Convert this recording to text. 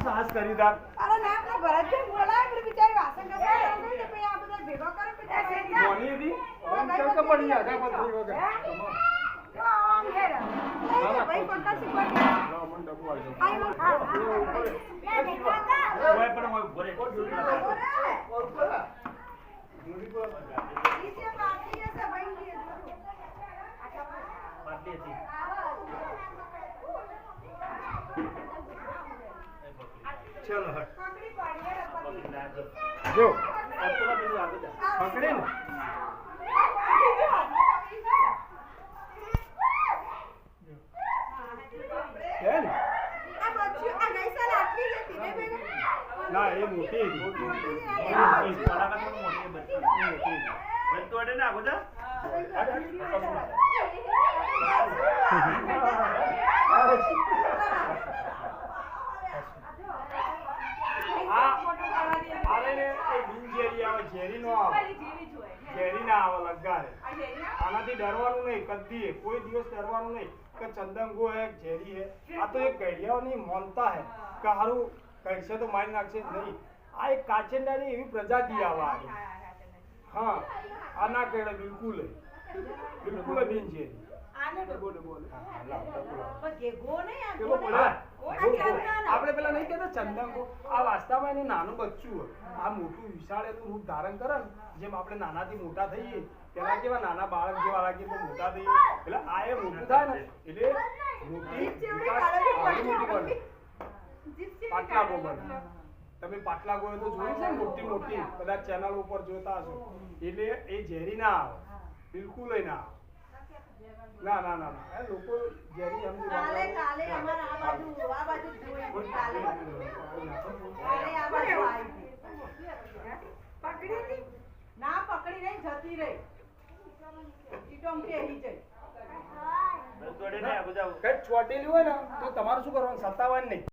સાહસ કરી દાર અરે ના આપણે ભરતભાઈ બોલાય પેલી બિચારી વાસણ ઘસવા આવી તો પછી આ બધા ભેગો કરે બિચારી કોની હતી ઓમ કેમ કે પડી આખા પથરી વગર આમ હેરા ભાઈ પક્કા શીખવા લાવ મન ડબુ આવજો આઈ મન હા ઓય પણ ઓય ભરે નીચે બાકી હશે ભાઈ ની પાટી હતી ચલો હટ પકડી પાડીએ પકડી જો અતલા પેલું આગળ જા પકડે ને કેમ આ બચ્ચું આ ગઈ સાલ આટલી જ હતી ને બેગમ ના એ મોટી હતી કલાકાર તો મોટી બચ્ચી મોટી બચ્ચો અડે ના આગળ જા આનાથી ડરવાનું નહીં કદી કોઈ દિવસ ડરવાનું નહીં કે ચંદંગો હે ઝેરી હે આ તો એક ગઢિયાઓની માનતા હે કે હારું કડશે તો મારી નાખશે નહીં આ એક કાચંડાની એવી પ્રજાતિ આવા હા આ ના કહેડે બિલકુલ બિલકુલ બિન છે બોલે બોલે આપણે પેલા નહીં કહેતા ચંદંગો આ વાસ્તવમાં એનું નાનું બચ્ચું હોય આ મોટું વિશાળ એનું રૂપ ધારણ કરે ને જેમ આપણે નાનાથી મોટા થઈએ પેલા કેવા નાના બાળક જેવા લાગીએ તો મોટા થઈએ એટલે આ એ મોટું થાય ને એટલે મોટી મોટી બને પાટલા ગો બને તમે પાટલા ગો તો જોઈ છે મોટી મોટી કદાચ ચેનલ ઉપર જોતા હશો એટલે એ ઝેરી ના આવે બિલકુલ ના આવે ના ના ના ના એ લોકો ઝેરી સમજી કાલે કાલે અમાર આ બાજુ જોઈ કાલે આ બાજુ આવી પકડી હતી ના પકડી નહીં જતી રહી ટીટોમ કે હી જઈ બચ્ચો અડે ના આગળ જાવ કઈ ચોટેલી હોય ને તો તમારે શું કરવાનું સત્તાવાન નહીં